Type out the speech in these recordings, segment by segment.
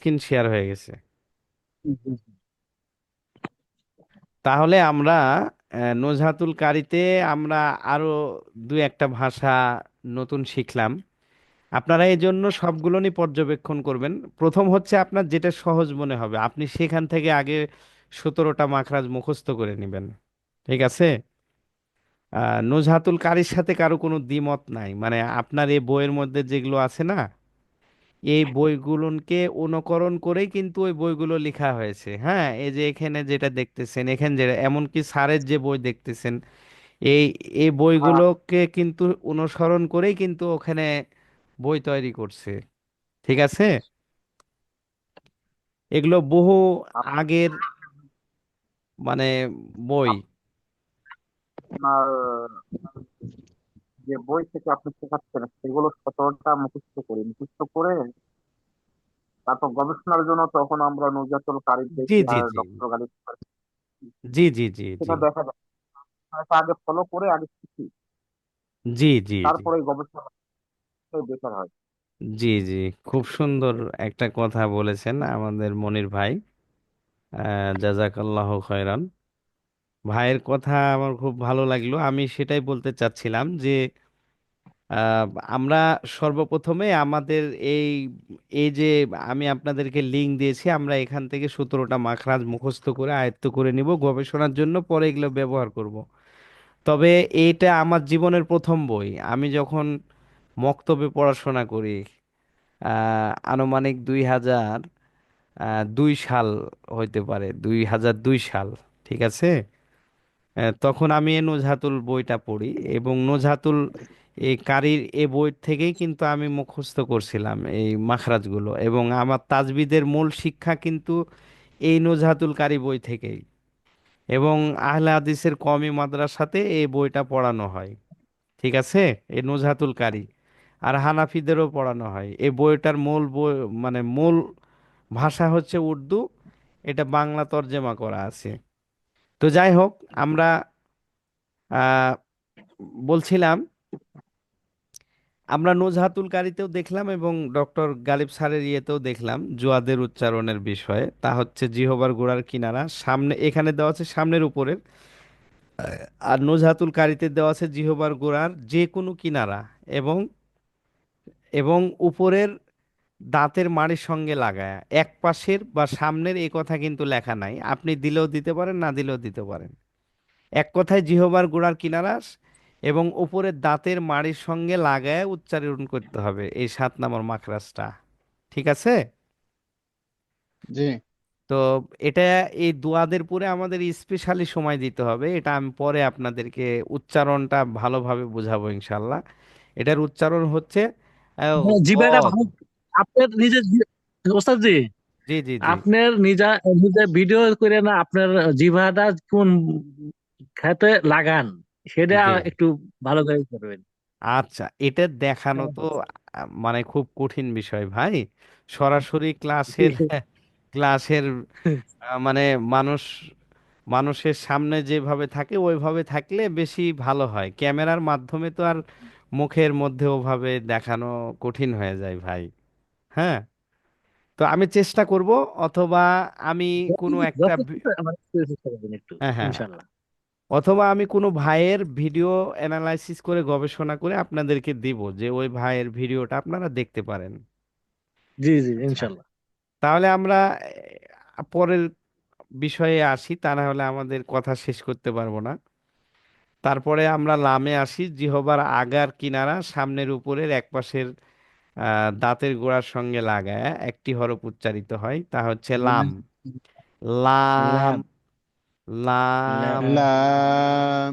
Screen share হয়ে গেছে। জি, জি। তাহলে আমরা নজহাতুল কারিতে আমরা আরো দু একটা ভাষা নতুন শিখলাম। আপনারা এই জন্য সবগুলো নিয়ে পর্যবেক্ষণ করবেন। প্রথম হচ্ছে আপনার যেটা সহজ মনে হবে আপনি সেখান থেকে আগে 17টা মাখরাজ মুখস্থ করে নেবেন। ঠিক আছে? নজহাতুল কারির সাথে কারো কোনো দ্বিমত নাই, মানে আপনার এই বইয়ের মধ্যে যেগুলো আছে না, এই বইগুলোকে অনুকরণ করেই কিন্তু ওই বইগুলো লেখা হয়েছে। হ্যাঁ, এই যে এখানে যেটা দেখতেছেন, এখানে যেটা এমনকি স্যারের যে বই দেখতেছেন, এই এই হ্যাঁ, বইগুলোকে কিন্তু অনুসরণ করেই কিন্তু ওখানে বই তৈরি করছে। ঠিক আছে? এগুলো বহু আগের মানে বই। আপনার যে বই থেকে আপনি শেখাচ্ছেন সেগুলো 17টা মুখস্থ করে তারপর গবেষণার জন্য তখন আমরা নুজাতুল কারির জি দেখি জি আর জি ডক্টর গালিব জি জি জি জি সেটা দেখা যায়। এটা আগে ফলো করে আগে শিখি, জি জি জি তারপরে এই গবেষণা বেটার হয়। জি জি খুব সুন্দর একটা কথা বলেছেন আমাদের মনির ভাই। জাজাকাল্লাহ খয়রান। ভাইয়ের কথা আমার খুব ভালো লাগলো। আমি সেটাই বলতে চাচ্ছিলাম যে আহ, আমরা সর্বপ্রথমে আমাদের এই এই যে আমি আপনাদেরকে লিঙ্ক দিয়েছি, আমরা এখান থেকে 17টা মাখরাজ মুখস্থ করে আয়ত্ত করে নিব গবেষণার জন্য, পরে এগুলো ব্যবহার করব। তবে এইটা আমার জীবনের প্রথম বই। আমি যখন মক্তবে পড়াশোনা করি, আনুমানিক 2002 সাল হইতে পারে, 2002 সাল। ঠিক আছে? তখন আমি এই নজহাতুল বইটা পড়ি, এবং নজহাতুল এই কারির এই বই থেকেই কিন্তু আমি মুখস্থ করছিলাম এই মাখরাজগুলো, এবং আমার তাজবিদের মূল শিক্ষা কিন্তু এই নজহাতুল কারি বই থেকেই। এবং আহলে হাদিসের কওমি মাদ্রাসাতে এই বইটা পড়ানো হয়। ঠিক আছে? এই নজহাতুল কারি আর হানাফিদেরও পড়ানো হয়। এই বইটার মূল বই মানে মূল ভাষা হচ্ছে উর্দু। এটা বাংলা তরজমা করা আছে। তো যাই হোক, আমরা আহ, বলছিলাম আমরা নজহাতুল কারিতেও দেখলাম এবং ডক্টর গালিব স্যারের ইয়েতেও দেখলাম জুয়াদের উচ্চারণের বিষয়ে। তা হচ্ছে জিহবার গোড়ার কিনারা সামনে, এখানে দেওয়া আছে সামনের উপরের, আর নজহাতুল কারিতে দেওয়া আছে জিহবার গোড়ার যে কোনো কিনারা, এবং এবং উপরের দাঁতের মাড়ির সঙ্গে লাগায়া এক পাশের বা সামনের, এই কথা কিন্তু লেখা নাই। আপনি দিলেও দিতে পারেন, না দিলেও দিতে পারেন। এক কথায় জিহবার গোড়ার কিনারা এবং উপরের দাঁতের মাড়ির সঙ্গে লাগায় উচ্চারণ করতে হবে এই 7 নম্বর মাখরাজটা। ঠিক আছে? জি। তো এটা, এই দুয়াদের পরে আমাদের স্পেশালি সময় দিতে হবে। এটা আমি পরে আপনাদেরকে উচ্চারণটা ভালোভাবে বুঝাবো ইনশাল্লাহ। এটার উচ্চারণ হচ্ছে মানে জিবাটা গদ। ভালো। আপনার নিজের ওস্তাদ জি, জি জি জি আপনার নিজে ভিডিও করে না আপনার জিভাটা কোন খেতে লাগান সেটা জি। একটু ভালো করে করবেন। আচ্ছা, এটা দেখানো তো মানে খুব কঠিন বিষয় ভাই। সরাসরি ক্লাসের ক্লাসের মানে মানুষ মানুষের সামনে যেভাবে থাকে ওইভাবে থাকলে বেশি ভালো হয়। ক্যামেরার মাধ্যমে তো আর মুখের মধ্যে ওভাবে দেখানো কঠিন হয়ে যায় ভাই। হ্যাঁ, তো আমি চেষ্টা করব, অথবা আমি কোনো একটা যথেষ্ট আমার চেষ্টা করবেন একটু, হ্যাঁ হ্যাঁ, ইনশাল্লাহ। অথবা আমি কোনো ভাইয়ের ভিডিও অ্যানালাইসিস করে গবেষণা করে আপনাদেরকে দিব, যে ওই ভাইয়ের ভিডিওটা আপনারা দেখতে পারেন। জি জি, আচ্ছা, ইনশাল্লাহ। তাহলে আমরা পরের বিষয়ে আসি, তা না হলে আমাদের কথা শেষ করতে পারবো না। তারপরে আমরা লামে আসি, জিহবার আগার কিনারা সামনের উপরের একপাশের দাঁতের গোড়ার সঙ্গে লাগায় একটি হরফ উচ্চারিত হয়, তা হচ্ছে লাম। লাম। লাম। লাম। লাম।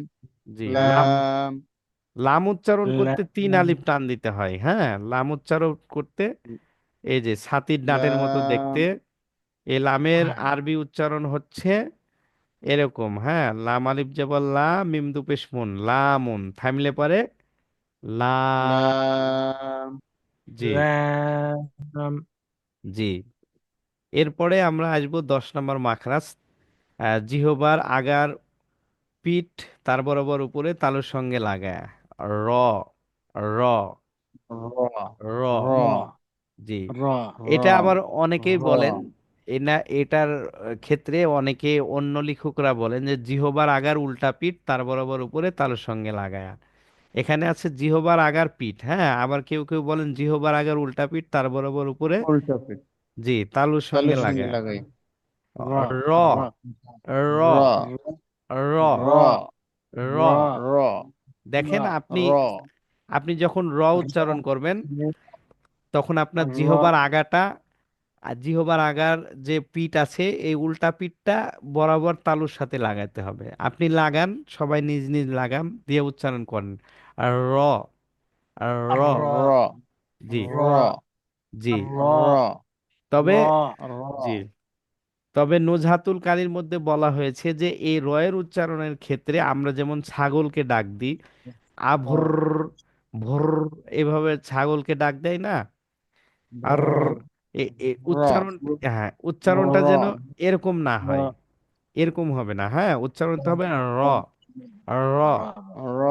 জি। লাম। লাম। লাম উচ্চারণ করতে তিন লাম। আলিফ টান দিতে হয়। হ্যাঁ, লাম উচ্চারণ করতে এই যে ছাতির ডাঁটের মতো দেখতে। লাম। এই লামের আরবি উচ্চারণ হচ্ছে এরকম। হ্যাঁ, লাম আলিফ জবর লা, মিম দু পেশ মুন, লামুন থামলে পরে লা। লাম। জি লাম। জি। এরপরে আমরা আসবো 10 নম্বর মাখরাজ, জিহবার আগার পিঠ তার বরাবর উপরে তালুর সঙ্গে লাগায় র। র। র। র। র। জি। র এটা আবার র অনেকেই বলেন, র এটার ক্ষেত্রে অনেকে অন্য লেখকরা বলেন যে জিহবার আগার উল্টা পিঠ তার বরাবর উপরে তালুর সঙ্গে লাগায়া। এখানে আছে জিহবার আগার পিঠ, হ্যাঁ, আবার কেউ কেউ বলেন জিহবার আগার উল্টা পিঠ তার বরাবর উপরে, উল্টা পিঠ জি, তালুর সঙ্গে তালুর সঙ্গে লাগায়া। লাগাই। র র র র র র র র র দেখেন আপনি, র আপনি যখন র উচ্চারণ করবেন তখন আপনার র জিহবার আগাটা, আর জিহবার আগার যে পিঠ আছে এই উল্টা পিঠটা বরাবর তালুর সাথে লাগাতে হবে। আপনি লাগান, সবাই নিজ নিজ লাগাম দিয়ে উচ্চারণ করেন। আর র, আর র, র জি, র জি। র তবে, জি, র তবে নুজহাতুল কারীর মধ্যে বলা হয়েছে যে এই রয়ের উচ্চারণের ক্ষেত্রে আমরা যেমন ছাগলকে ডাক দিই আভর, ভর, এভাবে ছাগলকে ডাক দেয় না, আর উচ্চারণ, হ্যাঁ, উচ্চারণটা যেন এরকম না হয়, এরকম হবে না, হ্যাঁ, উচ্চারণটা হবে র, র, র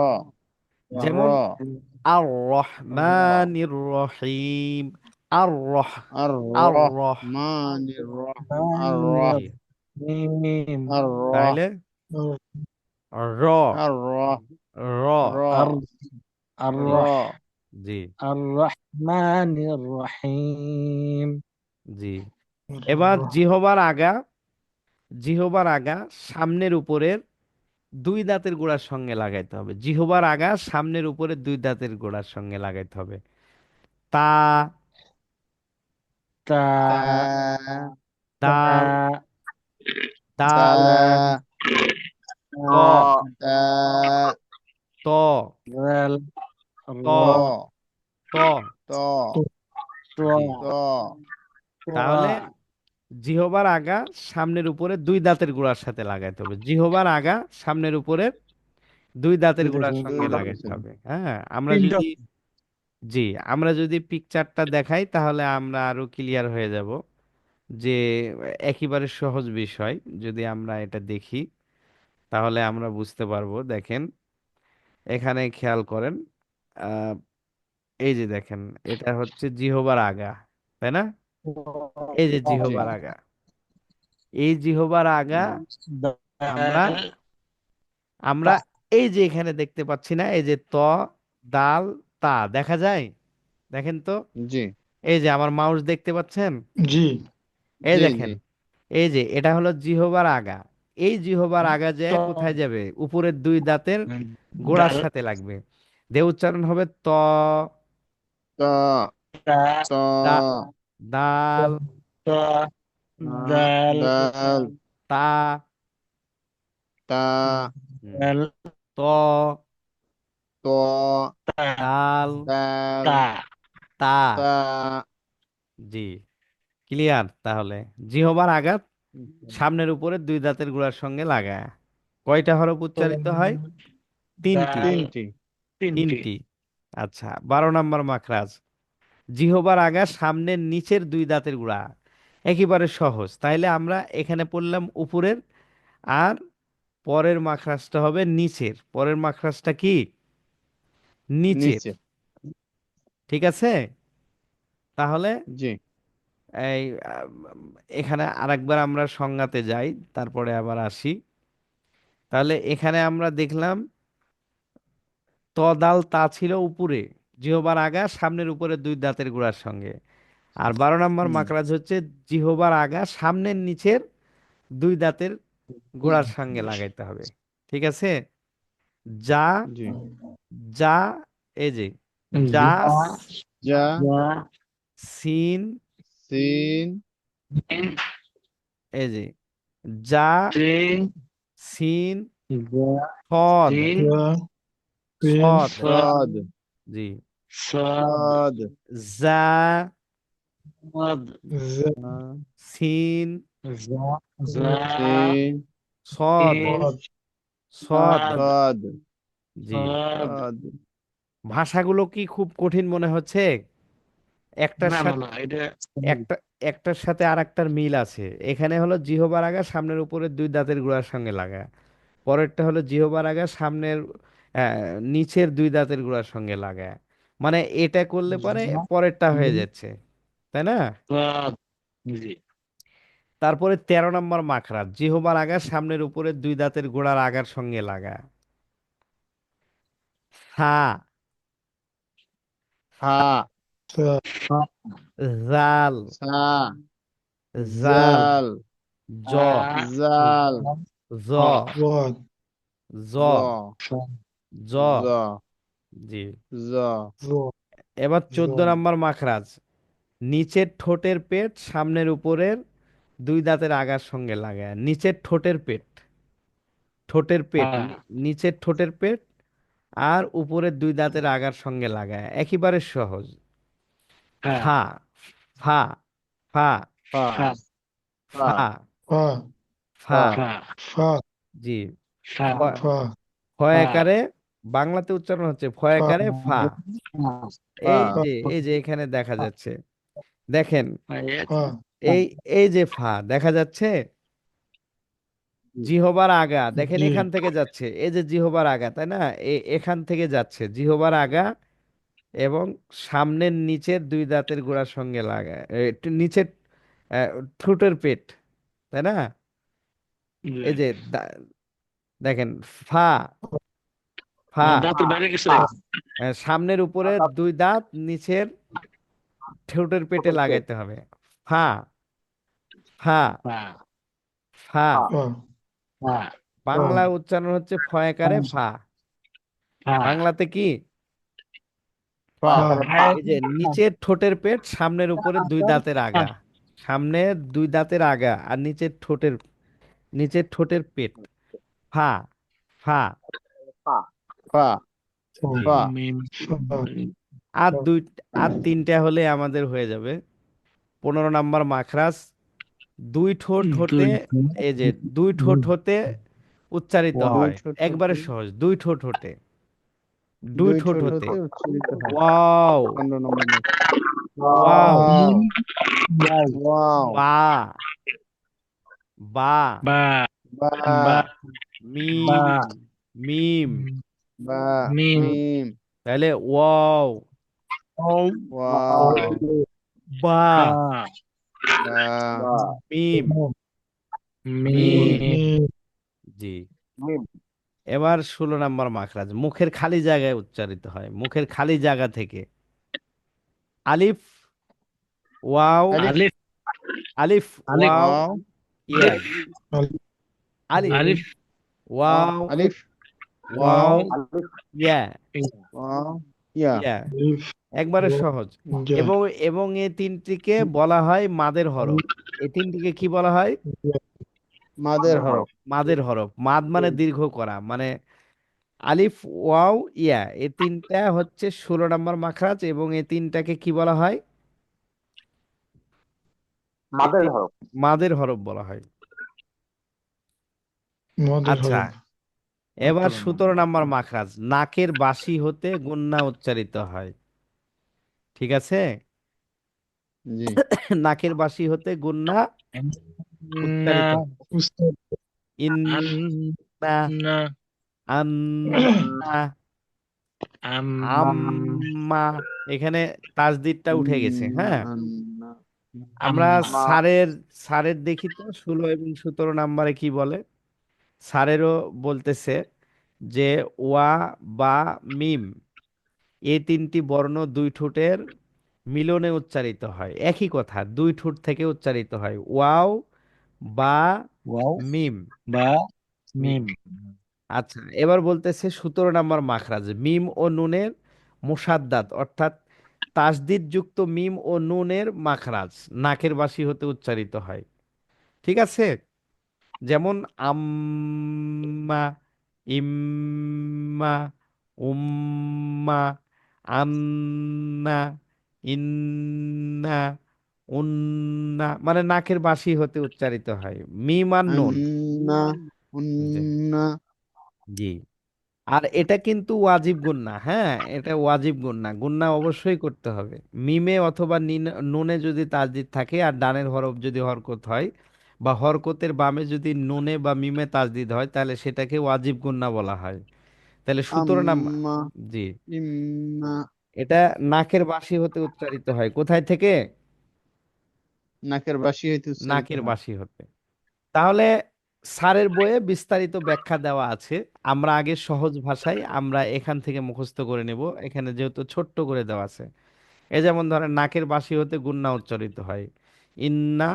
যেমন আর রহমানির রহিম, আর রহ, আর আর রহ, রহমানির রহিম আর রহ জি, মিম আর রহ তাহলে র, আর রহ র, র আর আর জি, র জি, আর রহমানির রহিম। জি। এবার জিহবার আগা, জিহবার আগা সামনের উপরের দুই দাঁতের গোড়ার সঙ্গে লাগাইতে হবে। জিহবার আগা সামনের উপরে দুই দাঁতের গোড়ার সঙ্গে লাগাইতে হবে। তা, তা তা দাল, তা তা দাল, ত, তা ত, রাল ত, র ত, ত ত জি। ত তাহলে জিহবার আগা সামনের উপরে দুই দাঁতের গোড়ার সাথে লাগাইতে হবে। জিহবার আগা সামনের উপরে দুই দাঁতের গোড়ার দুই সঙ্গে দাঁতের লাগাইতে সাথে হবে, হ্যাঁ। আমরা তিনটা যদি, জি, আমরা যদি পিকচারটা দেখাই তাহলে আমরা আরো ক্লিয়ার হয়ে যাব যে একেবারে সহজ বিষয়। যদি আমরা এটা দেখি তাহলে আমরা বুঝতে পারবো। দেখেন, এখানে খেয়াল করেন, আহ, এই যে দেখেন, এটা হচ্ছে জিহবার আগা, তাই না? এই যে জি জিহবার আগা, এই জিহবার আগা আমরা, আমরা এই যে এখানে দেখতে পাচ্ছি না, এই যে ত, দাল, তা দেখা যায়, দেখেন তো, জি এই যে আমার মাউস দেখতে পাচ্ছেন, জি এই জি জি দেখেন, এই যে এটা হলো জিহবার আগা। এই জিহবার আগা যে ত কোথায় যাবে? উপরের দুই দাঁতের গোড়ার ডাল সাথে লাগবে। দিয়ে উচ্চারণ হবে ত, ত তা ত দা, দাল, ত ডাল দাল তা, তা হুম, ডাল ত, ত তা দাল, দাল তা তা, তা জি, ক্লিয়ার। তাহলে জিহবার আঘাত সামনের উপরে দুই দাঁতের গোড়ার সঙ্গে লাগায় কয়টা হরফ উচ্চারিত হয়? তিনটি, ডাল তিনটি তিনটি তিনটি। আচ্ছা, 12 নম্বর মাখরাজ, জিহবার আগা সামনের নিচের দুই দাঁতের গোড়া, একেবারে সহজ। তাইলে আমরা এখানে পড়লাম উপরের, আর পরের মাখরাজটা হবে নিচের। পরের মাখরাজটা কি? নিচের, নিচে ঠিক আছে। তাহলে জি এই এখানে আরেকবার আমরা সংজ্ঞাতে যাই, তারপরে আবার আসি। তাহলে এখানে আমরা দেখলাম ত, দাল, তা ছিল উপরে, জিহবার আগা সামনের উপরে দুই দাঁতের গোড়ার সঙ্গে। আর 12 নম্বর হুম মাকড়াজ হচ্ছে জিহবার আগা সামনের নিচের দুই দাঁতের গোড়ার সঙ্গে লাগাইতে হবে, ঠিক আছে। যা, জি যা, এই যে যা, যা যা যা সিন, সিন এই যে যা, তিন সিন, যা সদ, তিন তিন সদ, সদ জি, সাদ সদ যা, সাদ যা সিন, যা যা সিন সদ, তিন সদ, সাদ সদ জি। সাদ সদ ভাষাগুলো কি খুব কঠিন মনে হচ্ছে? একটার না না সাথে না এটা একটা, একটার সাথে আর একটার মিল আছে। এখানে হলো জিহবার আগা সামনের উপরে দুই দাঁতের গোড়ার সঙ্গে লাগা, পরেরটা হলো জিহবার আগা সামনের নিচের দুই দাঁতের গোড়ার সঙ্গে লাগা। মানে এটা করলে পরে পরেরটা হয়ে যাচ্ছে, তাই না? জি। তারপরে 13 নম্বর মাখরাজ, জিহ্বার আগা সামনের উপরে দুই দাঁতের গোড়ার আগার সঙ্গে লাগা। সা, হা, জাল, সা, জাল, জাল, জ, জাল, জ, জ, জ, জ, জ, জি। জ, এবার 14 নম্বর মাখরাজ, নিচের ঠোঁটের পেট সামনের উপরের দুই দাঁতের আগার সঙ্গে লাগায়। নিচের ঠোঁটের পেট, ঠোঁটের পেট নিচের ঠোঁটের পেট আর উপরের দুই দাঁতের আগার সঙ্গে লাগায়, একেবারে সহজ। ফা, ফা, ফা, ফা, ফা, ফা, ফা, ফা, জি। ফ, ফা, ফ একারে বাংলাতে উচ্চারণ হচ্ছে ফ একারে ফা। ফা, এই যে এখানে দেখা যাচ্ছে, দেখেন, ফা, এই এই যে ফা দেখা যাচ্ছে, জিহবার আগা দেখেন জি। এখান থেকে যাচ্ছে, এই যে জিহবার আগা, তাই না? এখান থেকে যাচ্ছে জিহবার আগা এবং সামনের নিচের দুই দাঁতের গোড়ার সঙ্গে লাগা, একটু নিচের ঠোঁটের পেট, তাই না? এই যে দেখেন, ফা, ফা, দাঁতের বাইরে গেছে। ফা, সামনের উপরে দাঁত, দুই দাঁত নিচের ঠোঁটের পেটে ঠোঁটের পেট, লাগাইতে হবে। ফা, ফা, ফা, ফা। ফা, ফা, বাংলা উচ্চারণ হচ্ছে ফয়াকারে ফা। ফা, বাংলাতে কি? ফা, এখানে ফা, এই যে নিচের ঠোঁটের পেট সামনের উপরে দুই দাঁতের আগা, সামনের দুই দাঁতের আগা আর নিচের ঠোঁটের পেট, ফা, ফা, ফা, ফা, জি। ফা, মিম, আর দুই, আর তিনটা হলে আমাদের হয়ে যাবে। 15 নম্বর মাখরাজ, দুই ঠোঁট হতে, দুই, এই যে দুই ঠোঁট হতে উচ্চারিত ওয়াও, দুই হয়, ঠোঁট একবারে হতে, সহজ, দুই ঠোঁট হতে, দুই দুই ঠোঁট ঠোঁট হতে। হতে উচ্চারিত হয়। ওয়াও, 15 নম্বর মাস। ওয়াও, ওয়াও, ওয়াও, ওয়াও, বা, বা, বা, বা, বা, বা, মিম, মিম, বা, মিম, মিম, তাহলে ওয়াও, ও, ওয়াও, বা, বা, বা, বা, মিম, মিম, মিম, জি। মিম, এবার 16 নম্বর মাখরাজ, মুখের খালি জায়গায় উচ্চারিত হয়, মুখের খালি জায়গা থেকে। আলিফ, ওয়াও, আলিফ, আলিফ, আলিফ, আলিফ, ওয়াও, ওয়াও, ইয়া, আলিফ, আলিফ, ওয়াও, আলিফ, ওয়াও, ওয়াও, আলিফ, ইয়া, ওয়াও, ইয়া, ইয়া, একবারে সহজ। এবং এবং এই তিনটিকে বলা হয় মাদের হরফ। এই তিনটিকে কি বলা হয়? মাদের মাদের হরফ। হরফ, মাদের হরফ। মাদ মানে দীর্ঘ করা, মানে আলিফ, ওয়াও, ইয়া, এই তিনটা হচ্ছে 16 নম্বর মাখরাজ এবং এই তিনটাকে কি বলা হয়? এই মাদের তিন হরফ, মাদের হরফ বলা হয়। আচ্ছা, এবার 17 নম্বর মাখরাজ, নাকের বাসি হতে গুন্না উচ্চারিত হয়। ঠিক আছে? জি, নাকের বাসি হতে গুন্না না, উচ্চারিত হয়। ইন্না, না, আন্না, আম, আম্মা, এখানে তাসদিদটা উঠে গেছে, হ্যাঁ। না, আমরা আম্মা, মা, স্যারের দেখি তো 16 এবং 17 নম্বরে কি বলে। স্যারেরও বলতেছে যে ওয়া, বা, মিম, এই তিনটি বর্ণ দুই ঠোঁটের মিলনে উচ্চারিত হয়, একই কথা, দুই ঠোঁট থেকে উচ্চারিত হয়, ওয়াও, বা, ওয়াও, মিম, বা, মিম। মিম, আচ্ছা, এবার বলতেছে 17 নম্বর মাখরাজ, মিম ও নুনের মুসাদ্দাত, অর্থাৎ তাসদিদ যুক্ত মিম ও নুনের মাখরাজ নাকের বাসি হতে উচ্চারিত হয়। ঠিক আছে? যেমন আম্মা, ইম্মা, উম্মা, আন্না, ইন্না, উন্না, মানে নাকের বাসি হতে উচ্চারিত হয়, মিম আর নুন। আন্না, জি, উন্না, জি। আর এটা কিন্তু ওয়াজিব গুন্না, হ্যাঁ, এটা ওয়াজিব গুন্না, গুন্না অবশ্যই করতে হবে। মিমে অথবা নুনে যদি তাসদিদ থাকে আর ডানের হরফ যদি হরকত হয় বা হরকতের বামে যদি নুনে বা মিমে তাসদিদ হয় তাহলে সেটাকে ওয়াজিব গুন্না বলা হয়। তাহলে 17 নম্বর, আম্মা, জি, ইম্মা, এটা নাকের বাসি হতে উচ্চারিত হয় কোথায় থেকে? নাকের বাসি হইতে উচ্চারিত নাকের হয়। বাঁশি হতে। তাহলে স্যারের বইয়ে বিস্তারিত ব্যাখ্যা দেওয়া আছে, আমরা আগে সহজ ভাষায় আমরা এখান থেকে মুখস্থ করে নেব, এখানে যেহেতু ছোট্ট করে দেওয়া আছে। এই যেমন ধরেন নাকের বাঁশি হতে গুণনা উচ্চারিত হয়, ইন্না,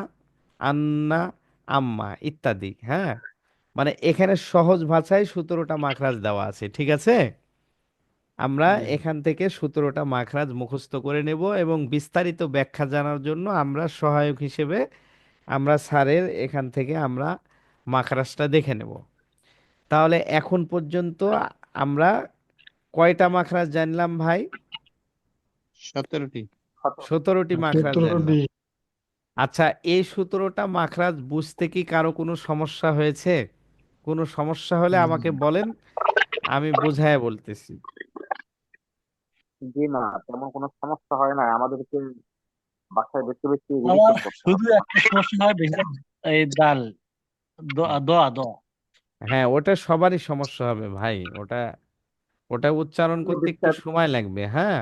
আন্না, আম্মা ইত্যাদি। হ্যাঁ, মানে এখানে সহজ ভাষায় 17টা মাখরাজ দেওয়া আছে, ঠিক আছে। আমরা জি এখান থেকে 17টা মাখরাজ মুখস্থ করে নেব এবং বিস্তারিত ব্যাখ্যা জানার জন্য আমরা সহায়ক হিসেবে আমরা স্যারের এখান থেকে আমরা মাখরাজটা দেখে নেব। তাহলে এখন পর্যন্ত আমরা কয়টা মাখরাজ জানলাম ভাই? 17টি। 17টি মাখরাজ জানলাম। আচ্ছা, এই 17টা মাখরাজ বুঝতে কি কারো কোনো সমস্যা হয়েছে? কোনো সমস্যা হলে আমাকে বলেন, আমি বুঝায় বলতেছি। জি না, তেমন কোনো সমস্যা হয় না, আমাদেরকে বাসায় বেশি বেশি আমার রিভিশন করতে শুধু হবে। একটা সমস্যা হয় বেশি, এই দাল, দোয়া দোয়া দোয়া। হ্যাঁ, ওটা সবারই সমস্যা হবে ভাই, ওটা ওটা উচ্চারণ আপনি করতে একটু বিস্তারিত সময় লাগবে। হ্যাঁ,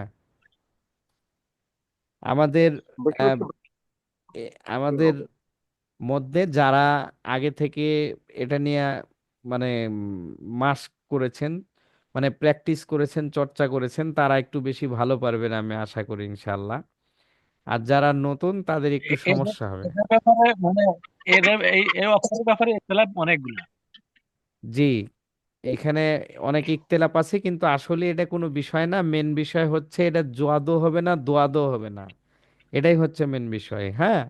আমাদের বেশি আহ, বেশি বলতে আমাদের হবে। মধ্যে যারা আগে থেকে এটা নিয়ে মানে মাস করেছেন, মানে প্র্যাকটিস করেছেন, চর্চা করেছেন, তারা একটু বেশি ভালো পারবেন আমি আশা করি ইনশাল্লাহ। আর যারা নতুন তাদের একটু সমস্যা হবে। এটার ব্যাপারে মানে এই অক্ষরের ব্যাপারে ইখতিলাফ অনেকগুলো। জি, এখানে অনেক ইখতিলাফ আছে, কিন্তু আসলে এটা কোনো বিষয় না। মেন বিষয় হচ্ছে এটা জোয়াদো হবে না, দোয়াদো হবে না, এটাই হচ্ছে মেন বিষয়। হ্যাঁ,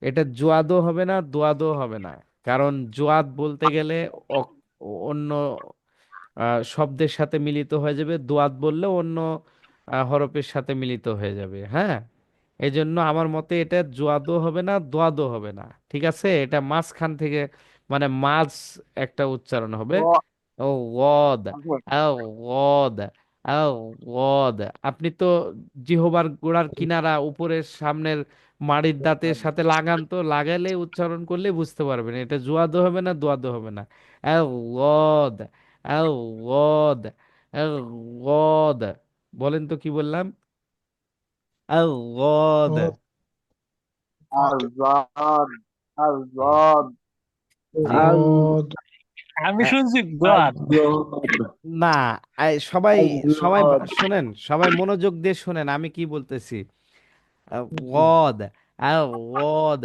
এটা জোয়াদো হবে না, দোয়াদো হবে না। কারণ জোয়াদ বলতে গেলে অন্য শব্দের সাথে মিলিত হয়ে যাবে, দোয়াদ বললে অন্য হরফের সাথে মিলিত হয়ে যাবে। হ্যাঁ, এই জন্য আমার মতে এটা জোয়াদো হবে না, দোয়াদো হবে না, ঠিক আছে। এটা মাঝখান থেকে মানে মাঝ একটা উচ্চারণ হবে। তো ও ওয়াদ, বুঝলেন, আও ওয়াদ, আও ওয়াদ। আপনি তো জিহবার গোড়ার কিনারা উপরের সামনের মাড়ির দাঁতের সাথে লাগান, তো লাগালে উচ্চারণ করলে বুঝতে পারবেন এটা জুয়াদো হবে না, দোয়াদো হবে না। আও ওয়াদ, আও ওয়াদ, আও ওয়াদ। বলেন তো কি বললাম? আও ওয়াদ। আজাদ, আজাদ, জি। আজ আমি আ- শুনছি গোয়াদ। না, সবাই সবাই শোনেন, সবাই মনোযোগ দিয়ে শোনেন আমি কি বলতেছি। ওয়াদ, ওয়াদ,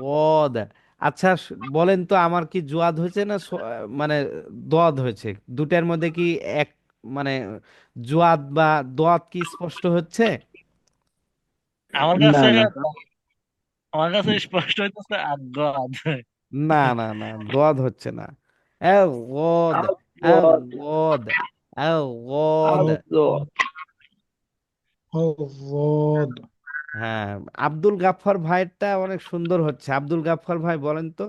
ওয়াদ। আচ্ছা, বলেন তো আমার কি জোয়াদ হয়েছে না মানে দোয়াদ হয়েছে? দুটার মধ্যে কি এক মানে জোয়াদ বা দোয়াদ কি স্পষ্ট হচ্ছে? আমার কাছে আমার কাছে স্পষ্ট হইতেছে আর গোয়াদ। না না না, দোয়াদ হচ্ছে না। ওয়াদ, আজাদ, ওয়াদ, ওয়াদ। আজাদ। الضاد. হ্যাঁ, আব্দুল গাফফার ভাইয়েরটা অনেক সুন্দর হচ্ছে। আব্দুল গাফফার ভাই বলেন তো।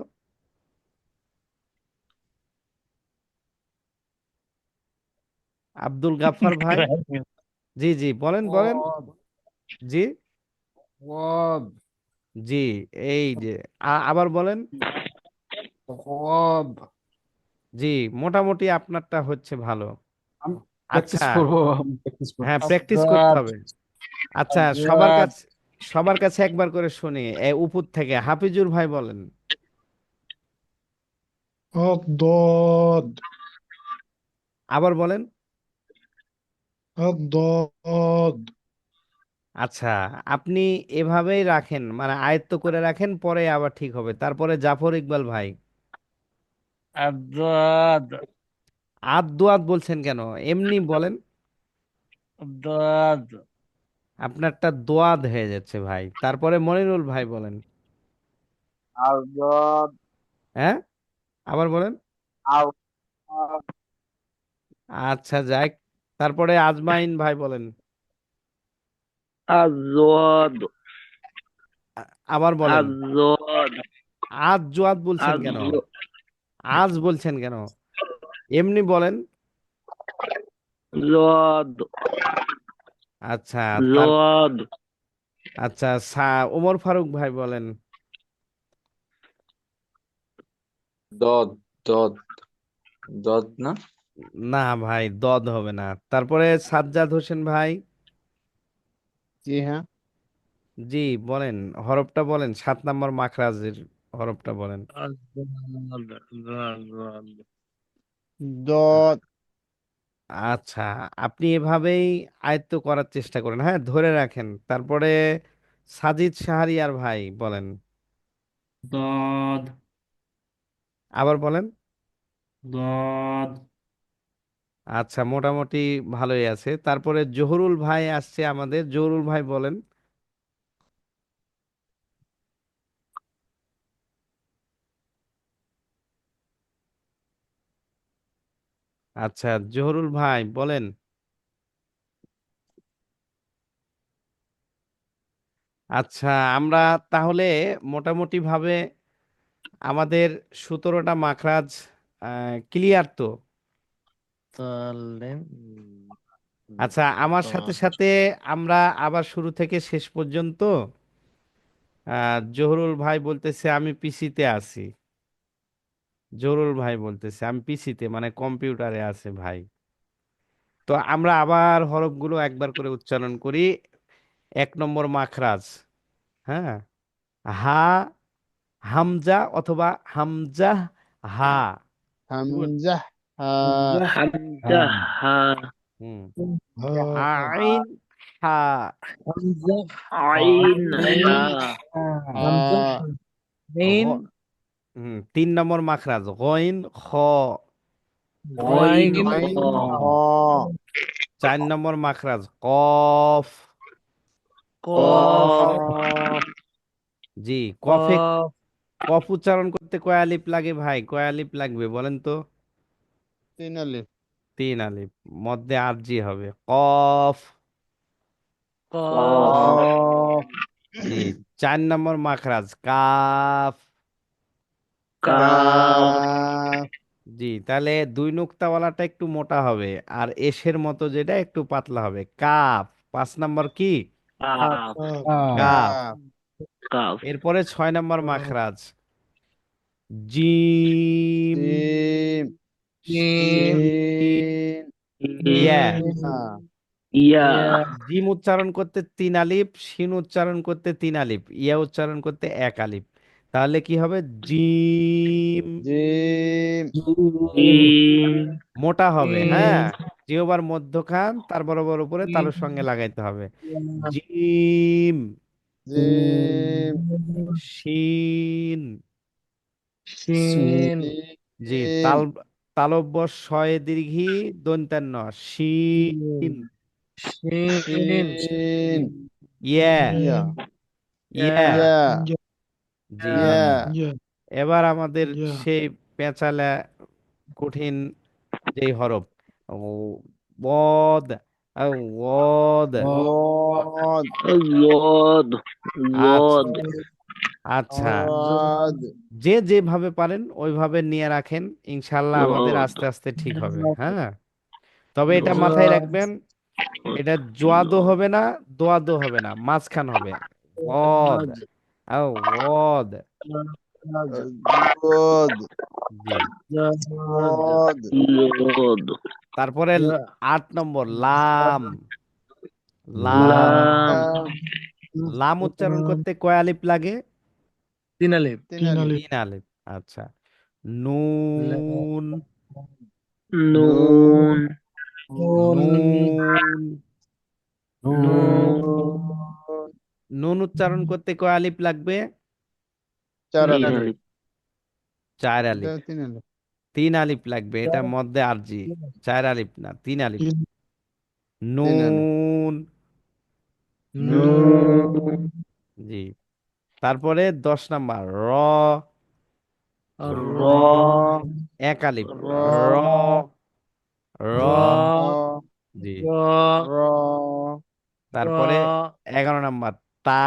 আব্দুল গাফফার ভাই, জি জি, বলেন বলেন। غاد. জি غاد. জি, এই যে আবার বলেন। غاد. জি, মোটামুটি আপনারটা হচ্ছে ভালো। আমি প্র্যাকটিস আচ্ছা, করবো, আমি প্র্যাকটিস হ্যাঁ করতেছি। প্র্যাকটিস করতে গোয়াদ হবে। আচ্ছা, সবার গোয়াদ। কাছে সবার কাছে একবার করে শুনি, উপর থেকে হাফিজুর ভাই বলেন। الضاد. আবার বলেন। الضاد. আচ্ছা, আপনি এভাবেই রাখেন, মানে আয়ত্ত করে রাখেন, পরে আবার ঠিক হবে। তারপরে জাফর ইকবাল ভাই, আদাদ আদ দোয়াদ বলছেন কেন? এমনি বলেন। আদাদ আপনারটা দোয়াদ হয়ে যাচ্ছে ভাই। তারপরে মনিরুল ভাই বলেন। আজাদ, হ্যাঁ, আবার বলেন। আজাদ, আচ্ছা, যাই। তারপরে আজমাইন ভাই বলেন। আজাদ, আবার বলেন। আজাদ, আজ জোয়াদ বলছেন কেন? আজাদ, আজ বলছেন কেন? এমনি বলেন। জদ, আচ্ছা, তার জদ, আচ্ছা, ওমর ফারুক ভাই বলেন। দদ দদ দদ না। না ভাই, দদ হবে না। তারপরে সাজ্জাদ হোসেন ভাই। জি হ্যাঁ। জি বলেন, হরফটা বলেন, 7 নম্বর মাখরাজের হরফটা বলেন। দদ আচ্ছা, আপনি এভাবেই আয়ত্ত করার চেষ্টা করেন, হ্যাঁ, ধরে রাখেন। তারপরে সাজিদ শাহরিয়ার ভাই বলেন, ضاد আবার বলেন। ضاد আচ্ছা, মোটামুটি ভালোই আছে। তারপরে জহুরুল ভাই আসছে আমাদের, জহুরুল ভাই বলেন। আচ্ছা, জহুরুল ভাই বলেন। আচ্ছা, আমরা তাহলে মোটামুটি ভাবে আমাদের 17টা মাখরাজ ক্লিয়ার তো? তালেন আচ্ছা, আমার সাথে দদ সাথে আমরা আবার শুরু থেকে শেষ পর্যন্ত, জহুরুল ভাই বলতেছে আমি পিসিতে আছি। জহুরুল ভাই বলতেছে আমি পিসিতে, মানে কম্পিউটারে আছে ভাই। তো আমরা আবার হরফগুলো একবার করে উচ্চারণ করি। 1 নম্বর মাখরাজ, হ্যাঁ, হা, হামজা অথবা হামজা, হা। হামজা হা حمزة ها হুম। হা আইন, হা। حمزة عين আইন ها হা حمزة عين গ- 3 নম্বর মাখরাজ, গইন, খ। غين আইন খ 4 নম্বর মাখরাজ, কফ। قاف কফ জি, কফে, قاف কফ উচ্চারণ করতে কয় আলিফ লাগে ভাই, কয় আলিফ লাগবে বলেন তো? 3 আলিফ 3 আলিফ। মধ্যে আরজি হবে, কফ। قاف কফ জি, 4 নম্বর মাখরাজ, কাফ। كاف কাফ জি, তাহলে 2 নুক্তাওয়ালাটা একটু মোটা হবে, আর এসের মতো যেটা একটু পাতলা হবে, কাফ। 5 নম্বর কি? قاف কাফ কাফ। কাফ قاف এরপরে 6 নম্বর কাফ মাখরাজ, জিম, জিম ميم শিন ইয়া। ইয়া يا জিম উচ্চারণ করতে 3 আলিফ, শিন উচ্চারণ করতে 3 আলিফ, ইয়া উচ্চারণ করতে 1 আলিফ। তাহলে কি হবে? জিম। জিম جيم মোটা হবে, হ্যাঁ। ميم জিহ্বার মধ্যখান তার বরাবর উপরে ميم তালুর সঙ্গে লাগাইতে হবে। জিম, জিম শিন। شين জি, শিন তাল, তালব্য শয়ে দীর্ঘী দন্ত্যান্ন, শিন। شين শিন ইয়া, ইয়া ইয়া। ইয়া জি, ইয়া ইয়া এবার আমাদের ইয়া সেই পেঁচালা কঠিন যেই হরফ, ও, বদ, আও, ওদ। ضاد الضاد আচ্ছা, الضاد আচ্ছা, ضاد যে যেভাবে পারেন ওইভাবে নিয়ে রাখেন, ইনশাল্লাহ আমাদের ضاد আস্তে আস্তে ঠিক হবে, হ্যাঁ। তবে এটা মাথায় ضاد রাখবেন, এটা জোয়াদো হবে না, দোয়াদো হবে না, মাঝখান হবে, ওদ, আও, ওদ। ضاد জি, ضاد ضاد তারপরে 8 নম্বর, লাম। লাম, لام লাম উচ্চারণ করতে কয় আলিফ লাগে? তিন আলিফ 3 আলিফ 3 আলিফ। আচ্ছা, নুন, নুন নুন নুন, নুন নুন নুন উচ্চারণ করতে কয় আলিফ লাগবে? তিন 4 আলিফ আলিফ 4 আলিফ। এটা 3 আলিফ 3 আলিফ লাগবে, এটার মধ্যে আরজি। 4 আলিফ না, 3 আলিফ। তিন 3 আলিফ নুন। নুন নুন জি, তারপরে 10 নম্বর, র। র 1 আলিফ, র র, র। র জি, র র তারপরে র 11 নম্বর, তা,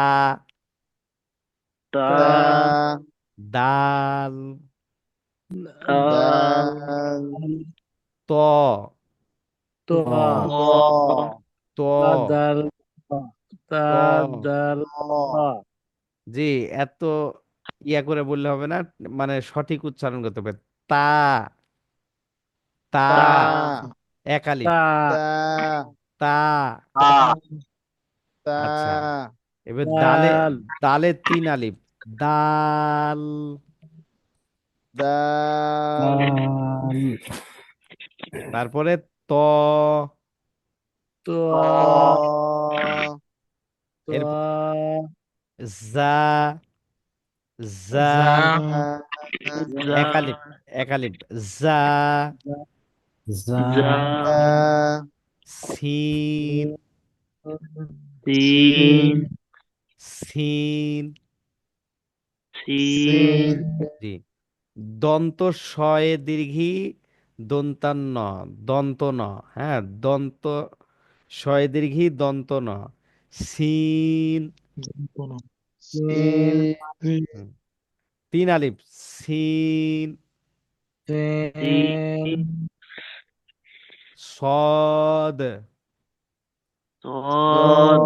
তা তা দাল, আল দাল ত, ত ত ত, তা দাল তা ত। দাল ত জি, এত ইয়া করে বললে হবে না, মানে সঠিক উচ্চারণ করতে হবে। তা, তা, তা 1 আলিফ, তা তা তা। তা তা আচ্ছা, এবার দালে, দাল দালে 3 আলিফ, দাল। দাল তারপরে ত, তো ত এর তো জা, জা, যা যা 1 আলিফ, 1 আলিফ, জা, যা সিন, তিন সিন, তিন সিন জি। দন্ত শয়ে দীর্ঘী, দন্তান্ন, দন্ত ন, হ্যাঁ, দন্ত শয়ে দীর্ঘী, দন্ত ন, সিন, তিন সিন হুম, 3 আলিফ, সিন, তিন সদ, সদ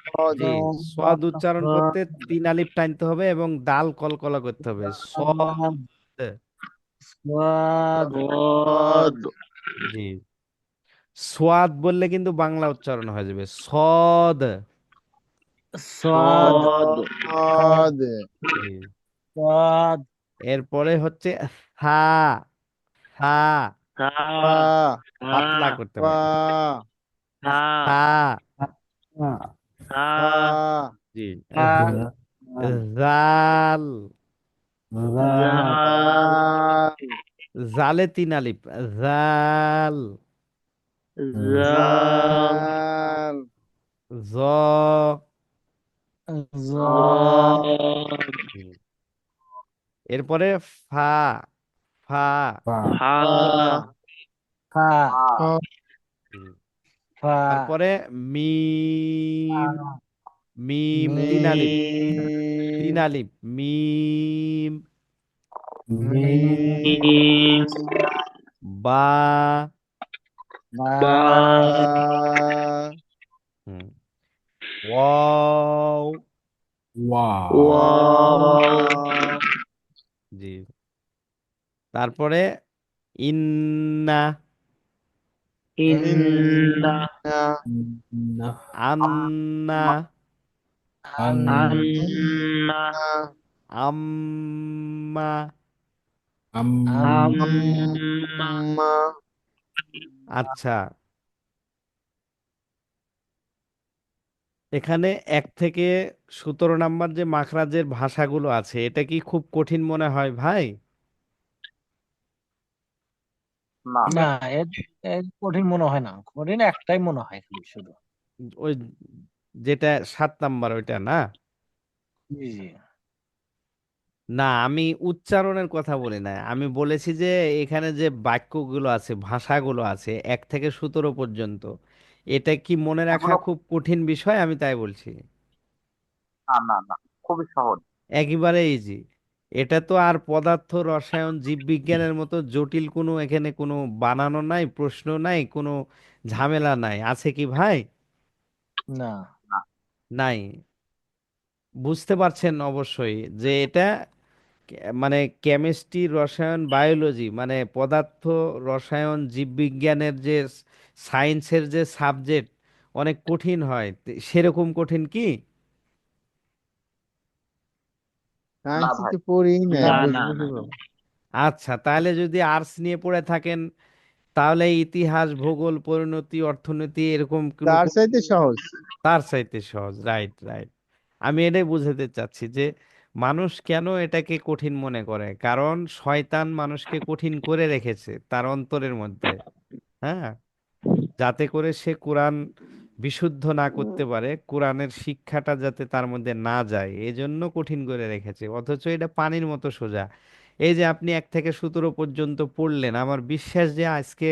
সদ জি। সদ উচ্চারণ করতে 3 আলিফ টানতে হবে এবং দাল কলকলা করতে হবে, সদ, সদ জি। সোয়াদ বললে কিন্তু বাংলা উচ্চারণ হয়ে যাবে, সদ, সদ সদ জি। সদ এরপরে হচ্ছে থা, থা, তা পা পাতলা করতে পা হবে, তা থা, তা পা জি। তা জাল, জাল জালে 3 আলিফ, জাল, জাল জাল জ, জদ হুম। এরপরে ফা, ফা, ফা পা ফা ফা হুম। ফা তারপরে মিম, মিম তিন আলিফ, মিম 3 আলিফ, মিম, মিম বা, বা বা হুম, ওয়াও, ওয়াও জি। তারপরে ইন্না, ইন্না আন্না, আন্না আম্মা, আম্মা আচ্ছা। এখানে 1 থেকে 17 নাম্বার যে মাখরাজের ভাষাগুলো আছে, এটা কি খুব কঠিন মনে হয় ভাই? না। না, এর এর কঠিন মনে হয় না, কঠিন একটাই মনে হয় খালি শুধু। ওই যেটা 7 নাম্বার ওইটা না? জি জি না, আমি উচ্চারণের কথা বলি না, আমি বলেছি যে এখানে যে বাক্যগুলো আছে, ভাষাগুলো আছে 1 থেকে 17 পর্যন্ত, এটা কি মনে রাখা এগুলো খুব কঠিন বিষয়, আমি তাই বলছি। না, না, না, খুবই সহজ। একেবারে ইজি। এটা তো আর পদার্থ রসায়ন জীববিজ্ঞানের মতো জটিল কোনো এখানে কোনো বানানো নাই, প্রশ্ন নাই, কোনো ঝামেলা নাই, আছে কি ভাই? না না। নাই। বুঝতে পারছেন অবশ্যই যে এটা মানে কেমিস্ট্রি, রসায়ন, বায়োলজি, মানে পদার্থ, রসায়ন, জীববিজ্ঞানের যে সায়েন্সের যে সাবজেক্ট অনেক কঠিন হয়, সেরকম কঠিন কি? না সায়েন্সে ভাই। তো পড়ি নাই না না বুঝবো না কিভাবে আচ্ছা, তাহলে যদি আর্টস নিয়ে পড়ে থাকেন, তাহলে ইতিহাস, ভূগোল, পরিণতি, অর্থনীতি এরকম কোনো তার চাইতে সহজ তার চাইতে সহজ, রাইট, রাইট। আমি এটাই বুঝাতে চাচ্ছি যে মানুষ কেন এটাকে কঠিন মনে করে, কারণ শয়তান মানুষকে কঠিন করে রেখেছে তার অন্তরের মধ্যে, হ্যাঁ, যাতে করে সে কোরআন বিশুদ্ধ না করতে পারে, কোরআনের শিক্ষাটা যাতে তার মধ্যে না যায়, এজন্য কঠিন করে রেখেছে, অথচ এটা পানির মতো সোজা। এই যে আপনি 1 থেকে 17 পর্যন্ত পড়লেন, আমার বিশ্বাস যে আজকে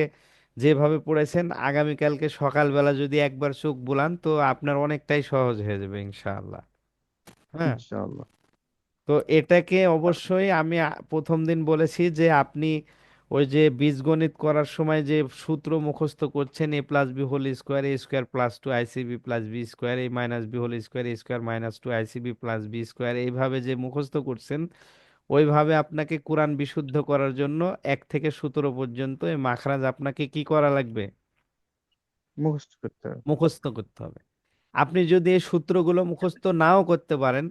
যেভাবে পড়েছেন, আগামীকালকে সকালবেলা যদি একবার চোখ বুলান তো আপনার অনেকটাই সহজ হয়ে যাবে ইনশাআল্লাহ। হ্যাঁ। ইনশাআল্লাহ তো এটাকে অবশ্যই আমি প্রথম দিন বলেছি যে আপনি ওই যে বীজগণিত করার সময় যে সূত্র মুখস্থ করছেন, a+b whole square, a square icb+b square, a-b whole square, a square icb+b square, এইভাবে যে মুখস্থ করছেন, ওইভাবে আপনাকে কোরআন বিশুদ্ধ করার জন্য 1 থেকে 17 পর্যন্ত এই মাখরাজ আপনাকে কি করা লাগবে? মুখস্থ করতে হবে মুখস্থ করতে হবে। আপনি যদি এই সূত্রগুলো মুখস্থ নাও করতে পারেন,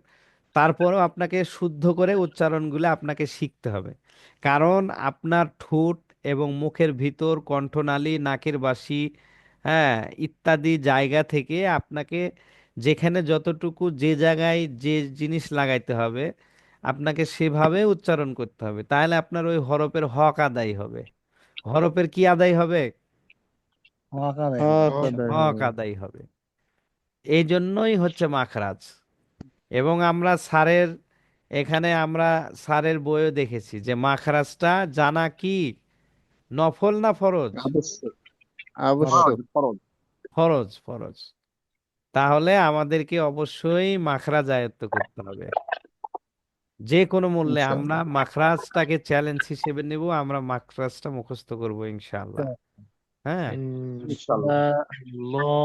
তারপরও আপনাকে শুদ্ধ করে উচ্চারণগুলো আপনাকে শিখতে হবে। কারণ আপনার ঠোঁট এবং মুখের ভিতর, কণ্ঠনালী, নাকের বাসি, হ্যাঁ, ইত্যাদি জায়গা থেকে আপনাকে যেখানে যতটুকু যে জায়গায় যে জিনিস লাগাইতে হবে আপনাকে সেভাবে উচ্চারণ করতে হবে, তাহলে আপনার ওই হরফের হক আদায় হবে। হরফের কি আদায় হবে? হক হক আদায় হক হবে। আদায় হবে। এই জন্যই হচ্ছে মাখরাজ। এবং আমরা স্যারের এখানে আমরা স্যারের বইও দেখেছি যে মাখরাজটা জানা কি নফল না ফরজ? অবশ্যই ফরজ আবশ্যক। ফরজ। ফরজ, ফরজ। তাহলে আমাদেরকে অবশ্যই মাখরাজ আয়ত্ত করতে হবে। যে কোনো মূল্যে আমরা ইনশাআল্লাহ। মাখরাজটাকে চ্যালেঞ্জ হিসেবে নেব, আমরা মাখরাজটা মুখস্থ করব ইনশাআল্লাহ। হ্যাঁ, ইনশাল্লাহ। ইনশাআল্লাহ।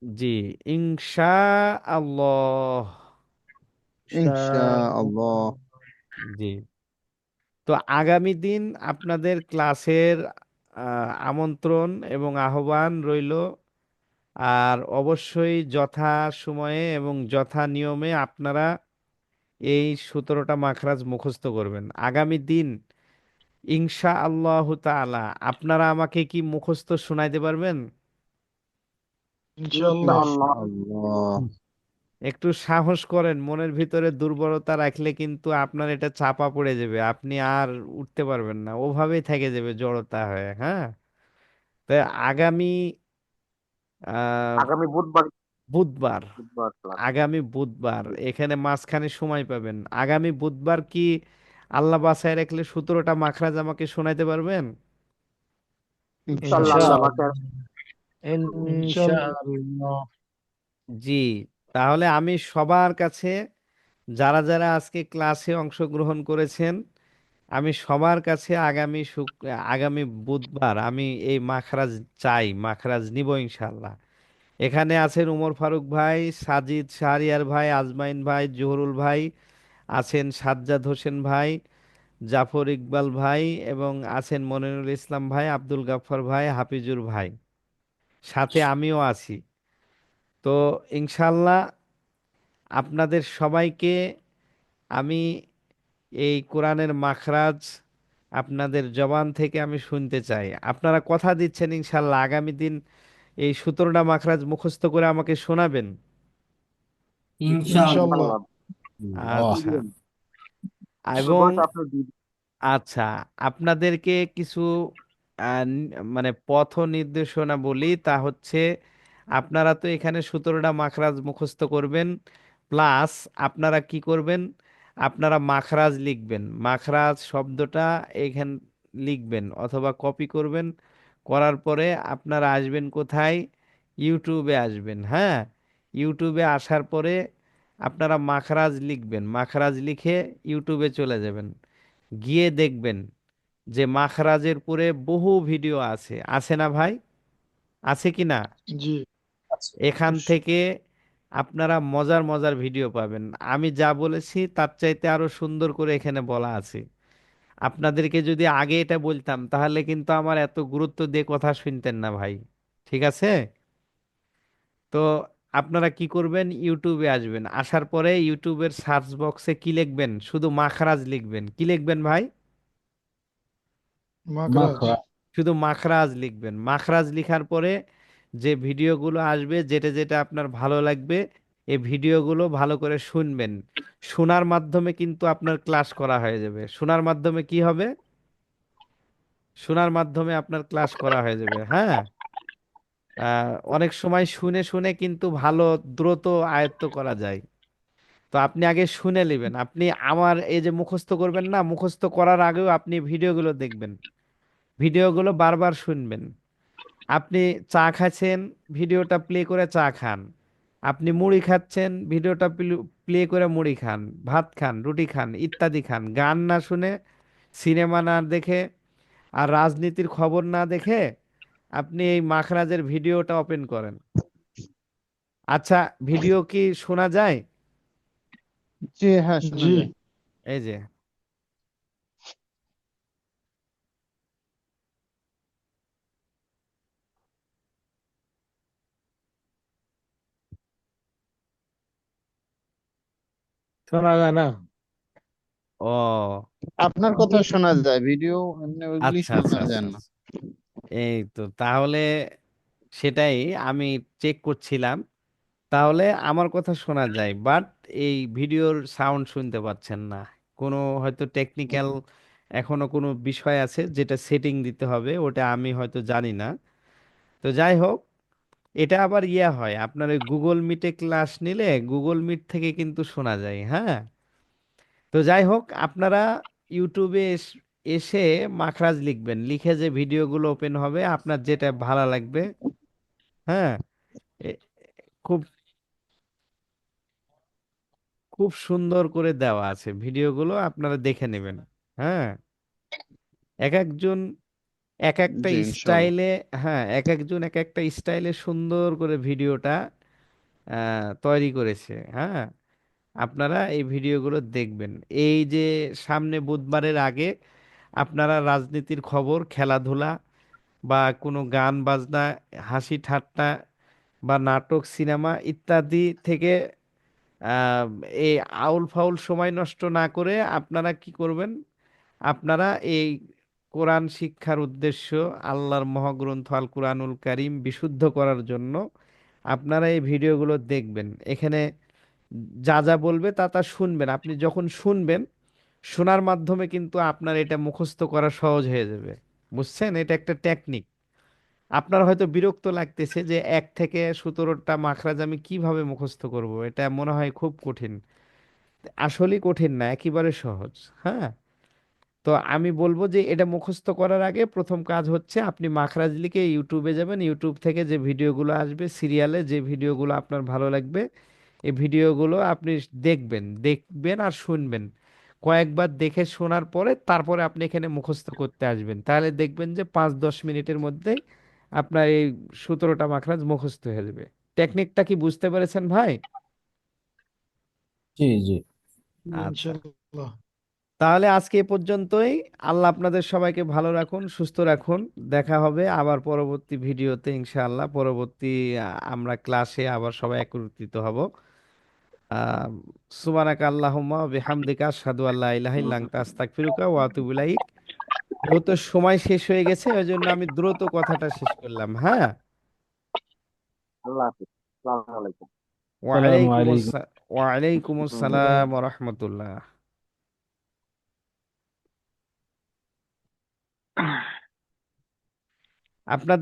জি, ইনশা আল্লাহ। ইনশাআল্লাহ। জি। তো আগামী দিন আপনাদের ক্লাসের আমন্ত্রণ এবং আহ্বান রইল। আর অবশ্যই যথা সময়ে এবং যথা নিয়মে আপনারা এই 17টা মাখরাজ মুখস্থ করবেন আগামী দিন ইনশা আল্লাহ তাআলা। আপনারা আমাকে কি মুখস্থ শোনাইতে পারবেন? ইনশাআল্লাহ। ইনশাআল্লাহ। আল্লাহ। একটু সাহস করেন, মনের ভিতরে দুর্বলতা রাখলে কিন্তু আপনার এটা চাপা পড়ে যাবে, আপনি আর উঠতে পারবেন না, ওভাবেই থেকে যাবে জড়তা হয়ে। হ্যাঁ, তো আগামী আহ আগামী বুধবার। বুধবার, বুধবার ক্লাস। আগামী বুধবার এখানে মাঝখানে সময় পাবেন। আগামী বুধবার কি আল্লাহ বাসায় রাখলে 17টা মাখরাজ আমাকে শোনাইতে পারবেন? ইনশাআল্লাহ আল্লাহ ইনশাআল্লাহ। পাকে। ইনশাআল্লাহ। ইনশাআল্লাহ। জি। তাহলে আমি সবার কাছে, যারা যারা আজকে ক্লাসে অংশগ্রহণ করেছেন, আমি সবার কাছে আগামী বুধবার আমি এই মাখরাজ চাই, মাখরাজ নিব ইনশাল্লাহ। এখানে আছেন উমর ফারুক ভাই, সাজিদ শাহরিয়ার ভাই, আজমাইন ভাই, জহুরুল ভাই, আছেন সাজ্জাদ হোসেন ভাই, জাফর ইকবাল ভাই, এবং আছেন মনিরুল ইসলাম ভাই, আব্দুল গাফফার ভাই, হাফিজুর ভাই, সাথে আমিও আছি। তো ইনশাল্লাহ আপনাদের সবাইকে আমি এই কোরআনের মাখরাজ আপনাদের জবান থেকে আমি শুনতে চাই। আপনারা কথা দিচ্ছেন ইনশাল্লাহ আগামী দিন এই 17টা মাখরাজ মুখস্থ করে আমাকে শোনাবেন? ইনশাআল্লাহ। ইনশাআল্লাহ। আল্লাহ। আচ্ছা। এবং বুধবারটা আপনি দিন। আচ্ছা, আপনাদেরকে কিছু মানে পথ নির্দেশনা বলি, তা হচ্ছে আপনারা তো এখানে 17টা মাখরাজ মুখস্থ করবেন, প্লাস আপনারা কি করবেন, আপনারা মাখরাজ লিখবেন, মাখরাজ শব্দটা এখান লিখবেন অথবা কপি করবেন। করার পরে আপনারা আসবেন কোথায়? ইউটিউবে আসবেন। হ্যাঁ, ইউটিউবে আসার পরে আপনারা মাখরাজ লিখবেন, মাখরাজ লিখে ইউটিউবে চলে যাবেন। গিয়ে দেখবেন যে মাখরাজের পরে বহু ভিডিও আছে, আছে না ভাই? আছে কি না? জি। আচ্ছা। এখান থেকে আপনারা মজার মজার ভিডিও পাবেন। আমি যা বলেছি তার চাইতে আরো সুন্দর করে এখানে বলা আছে। আপনাদেরকে যদি আগে এটা বলতাম তাহলে কিন্তু আমার এত গুরুত্ব দিয়ে কথা শুনতেন না ভাই। ঠিক আছে? তো আপনারা কি করবেন, ইউটিউবে আসবেন, আসার পরে ইউটিউবের সার্চ বক্সে কি লিখবেন, শুধু মাখরাজ লিখবেন। কি লিখবেন ভাই? মাখরাজ। মাখরা। শুধু মাখরাজ লিখবেন। মাখরাজ লিখার পরে যে ভিডিওগুলো আসবে, যেটা যেটা আপনার ভালো লাগবে এই ভিডিওগুলো ভালো করে শুনবেন। শোনার মাধ্যমে কিন্তু আপনার ক্লাস করা হয়ে যাবে। শোনার মাধ্যমে কি হবে? শোনার মাধ্যমে আপনার ক্লাস করা হয়ে যাবে। হ্যাঁ, অনেক সময় শুনে শুনে কিন্তু ভালো দ্রুত আয়ত্ত করা যায়। তো আপনি আগে শুনে নেবেন। আপনি আমার এই যে মুখস্থ করবেন না, মুখস্থ করার আগেও আপনি ভিডিওগুলো দেখবেন, ভিডিওগুলো বারবার শুনবেন। আপনি চা খাচ্ছেন, ভিডিওটা প্লে করে চা খান। আপনি মুড়ি খাচ্ছেন, ভিডিওটা প্লে করে মুড়ি খান। ভাত খান, রুটি খান, ইত্যাদি খান। গান না শুনে, সিনেমা না দেখে, আর রাজনীতির খবর না দেখে আপনি এই মাখরাজের ভিডিওটা ওপেন করেন। আচ্ছা, ভিডিও কি শোনা যায়? জি, হ্যাঁ, শোনা জি। যায়। এই যে, শোনা যায় না। ও আপনার কথা শোনা যায়, ভিডিও এমনি ওইগুলি আচ্ছা আচ্ছা শোনা আচ্ছা যায় না। আচ্ছা। এই তো তাহলে সেটাই আমি চেক করছিলাম। তাহলে আমার কথা শোনা যায়, বাট এই ভিডিওর সাউন্ড শুনতে পাচ্ছেন না। কোনো হয়তো টেকনিক্যাল এখনো কোনো বিষয় আছে যেটা সেটিং দিতে হবে, ওটা আমি হয়তো জানি না। তো যাই হোক, এটা আবার ইয়া হয় আপনার ওই গুগল মিটে ক্লাস নিলে গুগল মিট থেকে কিন্তু শোনা যায়, হ্যাঁ। তো যাই হোক, আপনারা ইউটিউবে এসে মাখরাজ লিখবেন, লিখে যে ভিডিওগুলো ওপেন হবে আপনার যেটা ভালো লাগবে, হ্যাঁ, এ- খুব খুব সুন্দর করে দেওয়া আছে ভিডিওগুলো, আপনারা দেখে নেবেন। হ্যাঁ, এক একজন এক একটা জি ইনশাল্লাহ। স্টাইলে, হ্যাঁ, এক একজন এক একটা স্টাইলে সুন্দর করে ভিডিওটা তৈরি করেছে। হ্যাঁ, আপনারা এই ভিডিওগুলো দেখবেন। এই যে সামনে বুধবারের আগে আপনারা রাজনীতির খবর, খেলাধুলা বা কোনো গান বাজনা, হাসি ঠাট্টা বা নাটক, সিনেমা ইত্যাদি থেকে আহ, এই আউল ফাউল সময় নষ্ট না করে আপনারা কি করবেন, আপনারা এই কোরআন শিক্ষার উদ্দেশ্য, আল্লাহর মহাগ্রন্থ আল কোরআনুল কারীম বিশুদ্ধ করার জন্য আপনারা এই ভিডিওগুলো দেখবেন। এখানে যা যা বলবে তা তা শুনবেন। আপনি যখন শুনবেন, শোনার মাধ্যমে কিন্তু আপনার এটা মুখস্থ করা সহজ হয়ে যাবে। বুঝছেন, এটা একটা টেকনিক। আপনার হয়তো বিরক্ত লাগতেছে যে 1 থেকে 17টা মাখরাজ আমি কিভাবে মুখস্থ করব, এটা মনে হয় খুব কঠিন। আসলেই কঠিন না, একেবারে সহজ। হ্যাঁ, তো আমি বলবো যে এটা মুখস্থ করার আগে প্রথম কাজ হচ্ছে আপনি মাখরাজ লিখে ইউটিউবে যাবেন। ইউটিউব থেকে যে ভিডিওগুলো আসবে সিরিয়ালে, যে ভিডিওগুলো আপনার ভালো লাগবে, এই ভিডিওগুলো আপনি দেখবেন, দেখবেন আর শুনবেন। কয়েকবার দেখে শোনার পরে তারপরে আপনি এখানে মুখস্থ করতে আসবেন, তাহলে দেখবেন যে 5-10 মিনিটের মধ্যেই আপনার এই 17টা মাখরাজ মুখস্থ হয়ে যাবে। টেকনিকটা কি বুঝতে পেরেছেন ভাই? জি জি। আচ্ছা, ইনশাল্লাহ। তাহলে আজকে এ পর্যন্তই। আল্লাহ আপনাদের সবাইকে ভালো রাখুন, সুস্থ রাখুন। দেখা হবে আবার পরবর্তী ভিডিওতে ইনশাআল্লাহ। পরবর্তী আমরা ক্লাসে আবার সবাই একত্রিত হব। আহ সুবহানাকা আল্লাহুম্মা ওয়া বিহামদিকা আশহাদু আল্লা ইলাহা ইল্লা আনতা আস্তাগফিরুকা ওয়া আতুবু ইলাইক। যেহেতু সময় শেষ হয়ে গেছে ওই জন্য আমি দ্রুত কথাটা শেষ করলাম। হ্যাঁ, আল্লাহ হাফিজ, আসসালামু আলাইকুম। আসসালামু আলাইকুম। ওয়া আলাইকুম আসসালাম ওয়া রাহমাতুল্লাহ। আপনাদের